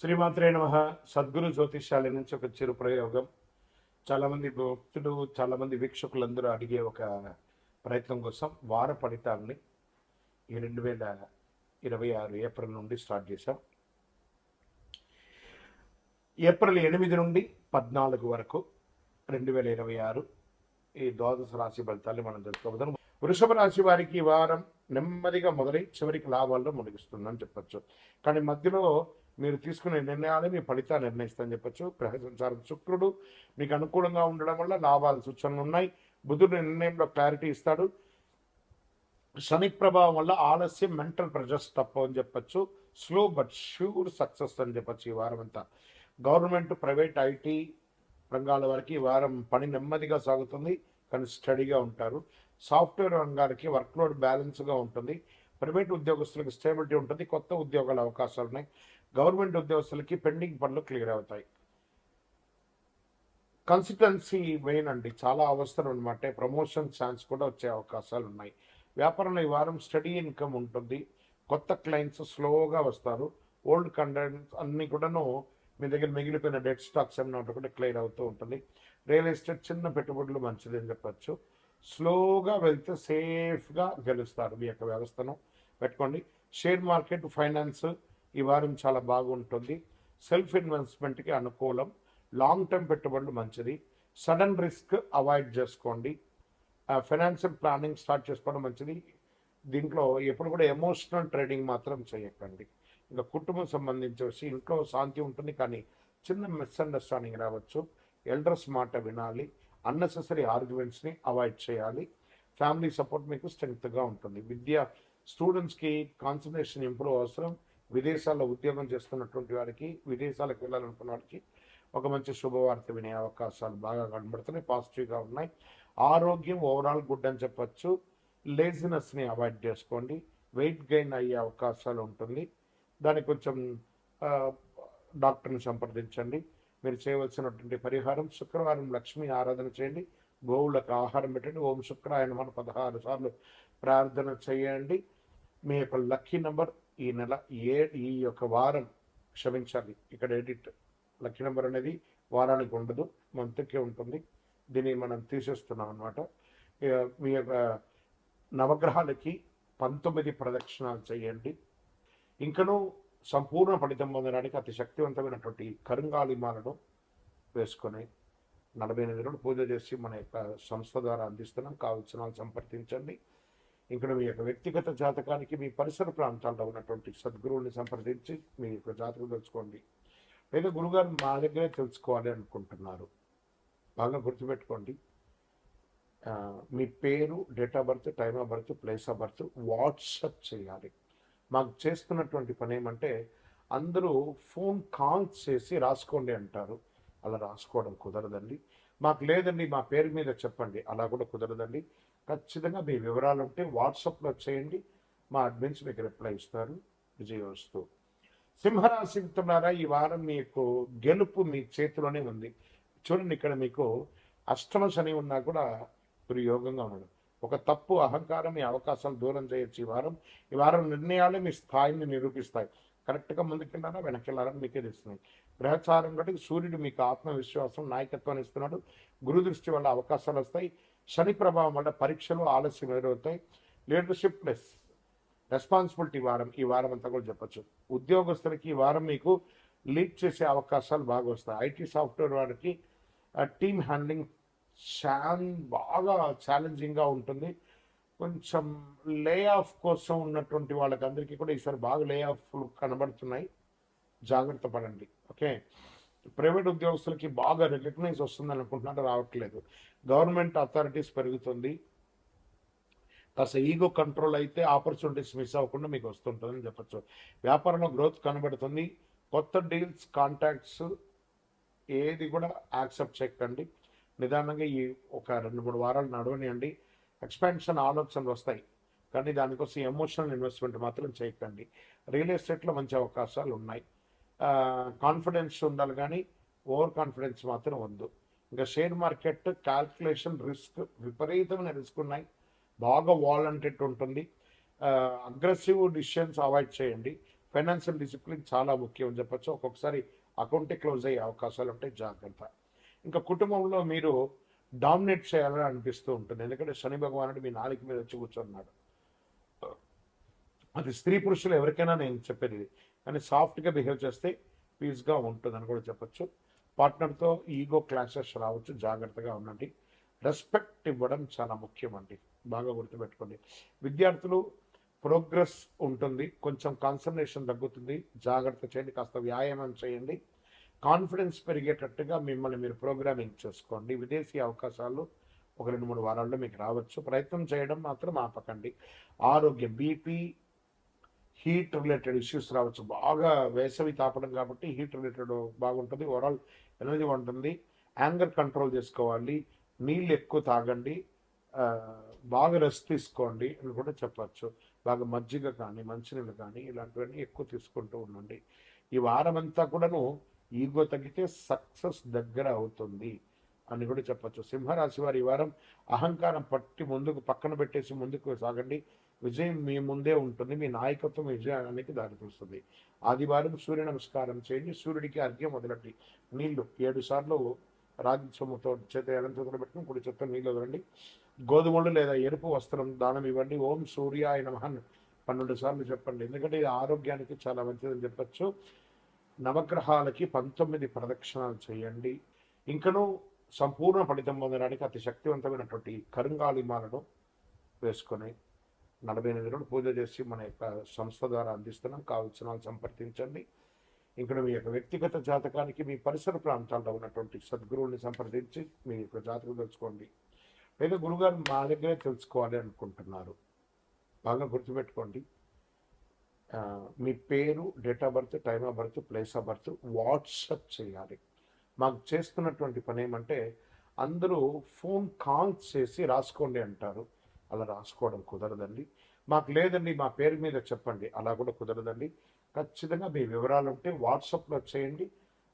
శ్రీమాత్రే నమః. సద్గురు జ్యోతిష్యాల నుంచి ఒక చిరు ప్రయోగం. చాలామంది భక్తులు, చాలామంది వీక్షకులందరూ అడిగే ఒక ప్రయత్నం కోసం వార ఫలితాలని ఈ 2026 ఏప్రిల్ నుండి స్టార్ట్ చేశాం. ఏప్రిల్ 8 నుండి 14 వరకు 2026 ఈ ద్వాదశ రాశి ఫలితాన్ని మనం తెలుసుకోబోతున్నాం. వృషభ రాశి వారికి ఈ వారం నెమ్మదిగా మొదలై చివరికి లాభాల్లో ముగిస్తుందని చెప్పచ్చు. కానీ మధ్యలో మీరు తీసుకునే నిర్ణయాలు మీ ఫలితాలు నిర్ణయిస్తారని చెప్పచ్చు. గ్రహ సంచారం శుక్రుడు మీకు అనుకూలంగా ఉండడం వల్ల లాభాలు సూచనలు ఉన్నాయి. బుధుడు నిర్ణయంలో క్లారిటీ ఇస్తాడు. శని ప్రభావం వల్ల ఆలస్యం, మెంటల్ ప్రెషర్స్ తప్ప అని చెప్పచ్చు. స్లో బట్ ష్యూర్ సక్సెస్ అని చెప్పచ్చు ఈ వారం అంతా. గవర్నమెంట్, ప్రైవేట్, ఐటీ రంగాల వరకు ఈ వారం పని నెమ్మదిగా సాగుతుంది, కానీ స్టడీగా ఉంటారు. సాఫ్ట్వేర్ రంగాలకి వర్క్లోడ్ బ్యాలెన్స్గా ఉంటుంది. ప్రైవేట్ ఉద్యోగస్తులకు స్టేబిలిటీ ఉంటుంది. కొత్త ఉద్యోగాల అవకాశాలు ఉన్నాయి. గవర్నమెంట్ ఉద్యోగస్తులకి పెండింగ్ పనులు క్లియర్ అవుతాయి. కన్సిస్టెన్సీ మెయిన్ అండి, చాలా అవసరం అనమాట. ప్రమోషన్ ఛాన్స్ కూడా వచ్చే అవకాశాలు ఉన్నాయి. వ్యాపారంలో ఈ వారం స్టడీ ఇన్కమ్ ఉంటుంది. కొత్త క్లయింట్స్ స్లోగా వస్తారు. ఓల్డ్ కంటెంట్స్ అన్ని కూడాను మీ దగ్గర మిగిలిపోయిన డెట్ స్టాక్స్ ఏమైనా కూడా క్లియర్ అవుతూ ఉంటుంది. రియల్ ఎస్టేట్ చిన్న పెట్టుబడులు మంచిది అని చెప్పచ్చు. స్లోగా వెళ్తే సేఫ్గా గెలుస్తారు. మీ యొక్క వ్యవస్థను పెట్టుకోండి. షేర్ మార్కెట్, ఫైనాన్స్ ఈ వారం చాలా బాగుంటుంది. సెల్ఫ్ ఇన్వెస్ట్మెంట్కి అనుకూలం. లాంగ్ టర్మ్ పెట్టుబడులు మంచిది. సడన్ రిస్క్ అవాయిడ్ చేసుకోండి. ఫైనాన్షియల్ ప్లానింగ్ స్టార్ట్ చేసుకోవడం మంచిది. దీంట్లో ఎప్పుడు కూడా ఎమోషనల్ ట్రేడింగ్ మాత్రం చేయకండి. ఇంకా కుటుంబం సంబంధించి ఇంట్లో శాంతి ఉంటుంది, కానీ చిన్న మిస్అండర్స్టాండింగ్ రావచ్చు. ఎల్డర్స్ మాట వినాలి. అన్నెసెసరీ ఆర్గ్యుమెంట్స్ని అవాయిడ్ చేయాలి. ఫ్యామిలీ సపోర్ట్ మీకు స్ట్రెంగ్త్గా ఉంటుంది. స్టూడెంట్స్కి కాన్సన్ట్రేషన్ ఇంప్రూవ్ అవసరం. విదేశాల్లో ఉద్యోగం చేస్తున్నటువంటి వారికి, విదేశాలకు వెళ్ళాలనుకున్న వారికి ఒక మంచి శుభవార్త వినే అవకాశాలు బాగా కనబడుతున్నాయి, పాజిటివ్గా ఉన్నాయి. ఆరోగ్యం ఓవరాల్ గుడ్ అని చెప్పచ్చు. లేజినెస్ని అవాయిడ్ చేసుకోండి. వెయిట్ గెయిన్ అయ్యే అవకాశాలు ఉంటుంది. దానికి కొంచెం డాక్టర్ని సంప్రదించండి. మీరు చేయవలసినటువంటి పరిహారం శుక్రవారం లక్ష్మీ ఆరాధన చేయండి. గోవులకు ఆహారం పెట్టండి. ఓం శుక్రాయ నమః 16 సార్లు ప్రార్థన చేయండి. మీ యొక్క లక్కీ నెంబర్ ఈ నెల ఈ యొక్క వారం, క్షమించాలి ఇక్కడ ఎడిట్, లక్కీ నెంబర్ అనేది వారానికి ఉండదు, మంత్కే ఉంటుంది. దీన్ని మనం తీసేస్తున్నాం అనమాట. మీ యొక్క నవగ్రహాలకి 19 ప్రదక్షిణాలు చేయండి. ఇంకనూ సంపూర్ణ ఫలితం పొందడానికి అతి శక్తివంతమైనటువంటి కరుంగాలిమాలను వేసుకొని 48 రోజులు పూజ చేసి మన యొక్క సంస్థ ద్వారా అందిస్తున్నాం. కావలసిన వాళ్ళు సంప్రదించండి. ఇక్కడ మీ యొక్క వ్యక్తిగత జాతకానికి మీ పరిసర ప్రాంతాల్లో ఉన్నటువంటి సద్గురువుని సంప్రదించి మీ యొక్క జాతకం తెలుసుకోండి. లేదా గురుగారు మా దగ్గరే తెలుసుకోవాలి అనుకుంటున్నారు, బాగా గుర్తుపెట్టుకోండి. మీ పేరు, date of birth, time of birth, place of birth WhatsApp చేయాలి. మాకు చేస్తున్నటువంటి పని ఏమంటే, అందరూ ఫోన్ కాల్స్ చేసి రాసుకోండి అంటారు. అలా రాసుకోవడం కుదరదండి. మాకు లేదండి మా పేరు మీద చెప్పండి, అలా కూడా కుదరదండి. ఖచ్చితంగా మీ వివరాలు ఉంటే వాట్సాప్లో చేయండి. మా అడ్మిన్స్ మీకు రిప్లై ఇస్తారు. విజయవస్తు. సింహరాశి మిత్రులారా, ఈ వారం మీకు గెలుపు మీ చేతిలోనే ఉంది. చూడండి, ఇక్కడ మీకు అష్టమ శని ఉన్నా కూడా మీరు యోగంగా ఉండడం. ఒక తప్పు, అహంకారం మీ అవకాశాలు దూరం చేయొచ్చు. ఈ వారం నిర్ణయాలు మీ స్థాయిని నిరూపిస్తాయి. కరెక్ట్గా ముందుకెళ్ళారా వెనకెళ్ళారని మీకే తెలుస్తుంది. గ్రహచారం కంటే సూర్యుడు మీకు ఆత్మవిశ్వాసం, నాయకత్వాన్ని ఇస్తున్నాడు. గురు దృష్టి వల్ల అవకాశాలు వస్తాయి. శని ప్రభావం వల్ల పరీక్షలు ఆలస్యం ఎదురవుతాయి. లీడర్షిప్ ప్లస్ రెస్పాన్సిబిలిటీ ఈ వారం అంతా కూడా చెప్పచ్చు. ఉద్యోగస్తులకి ఈ వారం మీకు లీడ్ చేసే అవకాశాలు బాగా వస్తాయి. ఐటీ సాఫ్ట్వేర్ వారికి టీమ్ హ్యాండ్లింగ్ బాగా ఛాలెంజింగ్గా ఉంటుంది. కొంచెం లే ఆఫ్ కోసం ఉన్నటువంటి వాళ్ళకందరికీ కూడా ఈసారి బాగా లే ఆఫ్లు కనబడుతున్నాయి. జాగ్రత్త పడండి. ఓకే. ప్రైవేట్ ఉద్యోగస్తులకి బాగా రికగ్నైజ్ వస్తుందని అనుకుంటున్నారు, రావట్లేదు. గవర్నమెంట్ అథారిటీస్ పెరుగుతుంది. కాస్త ఈగో కంట్రోల్ అయితే ఆపర్చునిటీస్ మిస్ అవ్వకుండా మీకు వస్తుంటుందని చెప్పచ్చు. వ్యాపారంలో గ్రోత్ కనబడుతుంది. కొత్త డీల్స్, కాంటాక్ట్స్ ఏది కూడా యాక్సెప్ట్ చేయకండి. నిదానంగా ఈ ఒక 2-3 వారాలు నడవనియండి. ఎక్స్పాన్షన్ ఆలోచనలు వస్తాయి, కానీ దానికోసం ఎమోషనల్ ఇన్వెస్ట్మెంట్ మాత్రం చేయకండి. రియల్ ఎస్టేట్లో మంచి అవకాశాలు ఉన్నాయి. కాన్ఫిడెన్స్ ఉండాలి, కానీ ఓవర్ కాన్ఫిడెన్స్ మాత్రం వద్దు. ఇంకా షేర్ మార్కెట్ క్యాల్కులేషన్, రిస్క్, విపరీతమైన రిస్క్ ఉన్నాయి. బాగా వాలంటెడ్ ఉంటుంది. అగ్రెసివ్ డిసిషన్స్ అవాయిడ్ చేయండి. ఫైనాన్షియల్ డిసిప్లిన్ చాలా ముఖ్యం అని చెప్పొచ్చు. ఒక్కొక్కసారి అకౌంటే క్లోజ్ అయ్యే అవకాశాలు ఉంటాయి, జాగ్రత్త. ఇంకా కుటుంబంలో మీరు డామినేట్ చేయాలని అనిపిస్తూ ఉంటుంది, ఎందుకంటే శని భగవానుడు మీ నాలుక మీద వచ్చి కూర్చున్నాడు. అది స్త్రీ పురుషులు ఎవరికైనా నేను చెప్పేది ఇది. కానీ సాఫ్ట్గా బిహేవ్ చేస్తే పీస్గా ఉంటుందని కూడా చెప్పొచ్చు. పార్ట్నర్తో ఈగో క్లాషెస్ రావచ్చు, జాగ్రత్తగా ఉండండి. రెస్పెక్ట్ ఇవ్వడం చాలా ముఖ్యం అండి, బాగా గుర్తుపెట్టుకోండి. విద్యార్థులు ప్రోగ్రెస్ ఉంటుంది, కొంచెం కాన్సన్ట్రేషన్ తగ్గుతుంది, జాగ్రత్త చేయండి. కాస్త వ్యాయామం చేయండి, కాన్ఫిడెన్స్ పెరిగేటట్టుగా మిమ్మల్ని మీరు ప్రోగ్రామింగ్ చేసుకోండి. విదేశీ అవకాశాలు ఒక 2-3 వారాల్లో మీకు రావచ్చు, ప్రయత్నం చేయడం మాత్రం ఆపకండి. ఆరోగ్యం, బీపీ, హీట్ రిలేటెడ్ ఇష్యూస్ రావచ్చు. బాగా వేసవి తాపడం కాబట్టి హీట్ రిలేటెడ్ బాగుంటుంది, ఓవరాల్ ఎనర్జీ ఉంటుంది. యాంగర్ కంట్రోల్ చేసుకోవాలి, నీళ్ళు ఎక్కువ తాగండి, బాగా రెస్ట్ తీసుకోండి అని కూడా చెప్పచ్చు. బాగా మజ్జిగ కానీ మంచినీళ్ళు కానీ ఇలాంటివన్నీ ఎక్కువ తీసుకుంటూ ఉండండి. ఈ వారం అంతా కూడాను ఈగో తగ్గితే సక్సెస్ దగ్గర అవుతుంది అని కూడా చెప్పచ్చు. సింహరాశి వారి ఈ వారం అహంకారం పట్టి ముందుకు పక్కన పెట్టేసి ముందుకు సాగండి. విజయం మీ ముందే ఉంటుంది, మీ నాయకత్వం విజయానికి దారితీస్తుంది. ఆదివారం సూర్య నమస్కారం చేయండి, సూర్యుడికి అర్ఘ్యం వదలండి. నీళ్లు 7 సార్లు రాగి సొమ్ముతో చేత ఎడం చేతులు పెట్టుకుని కుడి చేత్తో నీళ్ళు వదలండి. గోధుమలు లేదా ఎరుపు వస్త్రం దానం ఇవ్వండి. ఓం సూర్యాయ నమః 12 సార్లు చెప్పండి, ఎందుకంటే ఇది ఆరోగ్యానికి చాలా మంచిదని చెప్పచ్చు. నవగ్రహాలకి 19 ప్రదక్షిణాలు చేయండి. ఇంకనూ సంపూర్ణ ఫలితం పొందడానికి అతి శక్తివంతమైనటువంటి కరుంగాళిమాలను వేసుకొని 48 రోజులు పూజ చేసి మన యొక్క సంస్థ ద్వారా అందిస్తున్నాం. కావాల్సిన వాళ్ళు సంప్రదించండి. ఇక్కడ మీ యొక్క వ్యక్తిగత జాతకానికి మీ పరిసర ప్రాంతాల్లో ఉన్నటువంటి సద్గురువుని సంప్రదించి మీ యొక్క జాతకం తెలుసుకోండి. లేదా గురుగారు మా దగ్గరే తెలుసుకోవాలి అనుకుంటున్నారు, బాగా గుర్తుపెట్టుకోండి. మీ పేరు, date of birth, time of birth, place of birth WhatsApp చేయాలి. మాకు చేస్తున్నటువంటి పని ఏమంటే అందరూ ఫోన్ కాల్స్ చేసి రాసుకోండి అంటారు, అలా రాసుకోవడం కుదరదండి. మాకు లేదండి మా పేరు మీద చెప్పండి, అలా కూడా కుదరదండి. ఖచ్చితంగా మీ వివరాలు ఉంటే వాట్సాప్లో చేయండి,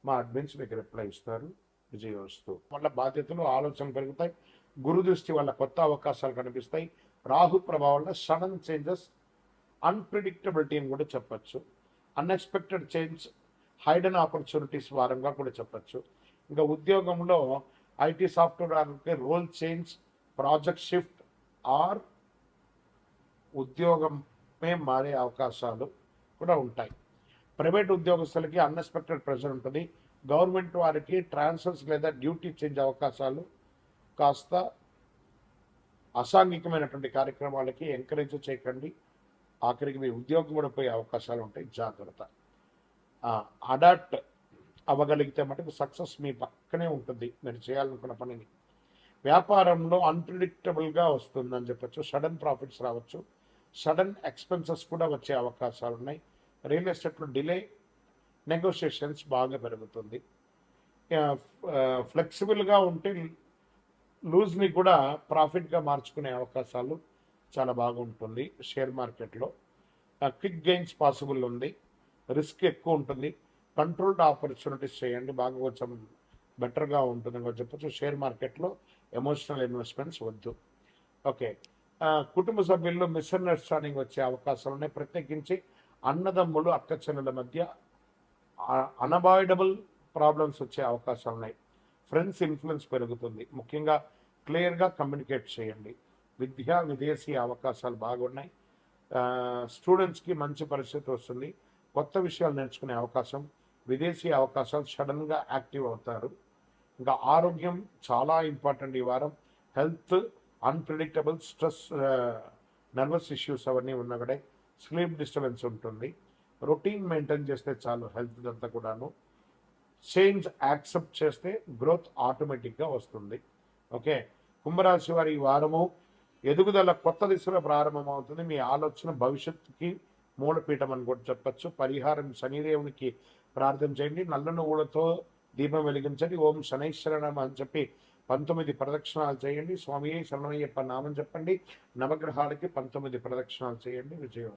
మా అడ్మిన్స్ మీకు రిప్లై ఇస్తారు. విజయవస్తు వల్ల బాధ్యతలు ఆలోచనలు పెరుగుతాయి, గురు దృష్టి వల్ల కొత్త అవకాశాలు కనిపిస్తాయి. రాహు ప్రభావం వల్ల సడన్ చేంజెస్, అన్ప్రిడిక్టబిలిటీ అని కూడా చెప్పచ్చు. అన్ఎక్స్పెక్టెడ్ చేంజ్, హైడెన్ ఆపర్చునిటీస్ వారంగా కూడా చెప్పచ్చు. ఇంకా ఉద్యోగంలో IT software role change, project shift or ఉద్యోగమే మారే అవకాశాలు కూడా ఉంటాయి. ప్రైవేట్ ఉద్యోగస్తులకి అన్ఎక్స్పెక్టెడ్ ప్రెషర్ ఉంటుంది. గవర్నమెంట్ వారికి ట్రాన్స్ఫర్స్ లేదా డ్యూటీ చేంజ్ అవకాశాలు, కాస్త అసాంఘికమైనటువంటి కార్యక్రమాలకి ఎంకరేజ్ చేయకండి. ఆఖరికి మీ ఉద్యోగం కూడా పోయే అవకాశాలు ఉంటాయి, జాగ్రత్త. అడాప్ట్ అవ్వగలిగితే మటుకు సక్సెస్ మీ పక్కనే ఉంటుంది మీరు చేయాలనుకున్న పనిని. వ్యాపారంలో అన్ప్రిడిక్టబుల్గా వస్తుందని చెప్పచ్చు. సడన్ ప్రాఫిట్స్ రావచ్చు, సడన్ ఎక్స్పెన్సెస్ కూడా వచ్చే అవకాశాలు ఉన్నాయి. రియల్ ఎస్టేట్లో డిలే, నెగోషియేషన్స్ బాగా పెరుగుతుంది. ఫ్లెక్సిబుల్గా ఉంటే లూజ్ని కూడా ప్రాఫిట్గా మార్చుకునే అవకాశాలు చాలా బాగుంటుంది. షేర్ మార్కెట్లో క్విక్ గెయిన్స్ పాసిబుల్ ఉంది, రిస్క్ ఎక్కువ ఉంటుంది. కంట్రోల్డ్ ఆపర్చునిటీస్ చేయండి, బాగా కొంచెం బెటర్గా ఉంటుందని కూడా చెప్పచ్చు. షేర్ మార్కెట్లో ఎమోషనల్ ఇన్వెస్ట్మెంట్స్ వద్దు. ఓకే, కుటుంబ సభ్యుల్లో మిస్అండర్స్టాండింగ్ వచ్చే అవకాశాలు ఉన్నాయి. ప్రత్యేకించి అన్నదమ్ములు, అక్క చెల్లెల మధ్య అన్అవాయిడబుల్ ప్రాబ్లమ్స్ వచ్చే అవకాశాలు ఉన్నాయి. ఫ్రెండ్స్ ఇన్ఫ్లుయెన్స్ పెరుగుతుంది. ముఖ్యంగా క్లియర్గా కమ్యూనికేట్ చేయండి. విదేశీ అవకాశాలు బాగున్నాయి. స్టూడెంట్స్కి మంచి పరిస్థితి వస్తుంది. కొత్త విషయాలు నేర్చుకునే అవకాశం, విదేశీ అవకాశాలు, సడన్గా యాక్టివ్ అవుతారు. ఇంకా ఆరోగ్యం చాలా ఇంపార్టెంట్ ఈ వారం. Health unpredictable, stress, nervous issues అవన్నీ ఉన్నా కూడా స్లీప్ డిస్టర్బెన్స్ ఉంటుంది. రొటీన్ మెయింటైన్ చేస్తే చాలు హెల్త్ అంతా కూడాను. చేంజ్ యాక్సెప్ట్ చేస్తే గ్రోత్ ఆటోమేటిక్గా వస్తుంది. ఓకే, కుంభరాశి వారి ఈ వారము ఎదుగుదల కొత్త దిశలో ప్రారంభమవుతుంది. మీ ఆలోచన భవిష్యత్తుకి మూలపీఠం అని కూడా చెప్పచ్చు. పరిహారం శనిదేవునికి ప్రార్థన చేయండి, నల్ల నువ్వులతో దీపం వెలిగించండి. ఓం శనైశ్వరణం అని చెప్పి 19 ప్రదక్షిణాలు చేయండి. స్వామి శరణమయ్యప్ప నామం చెప్పండి. నవగ్రహాలకి 19 ప్రదక్షిణాలు చేయండి. విజయం.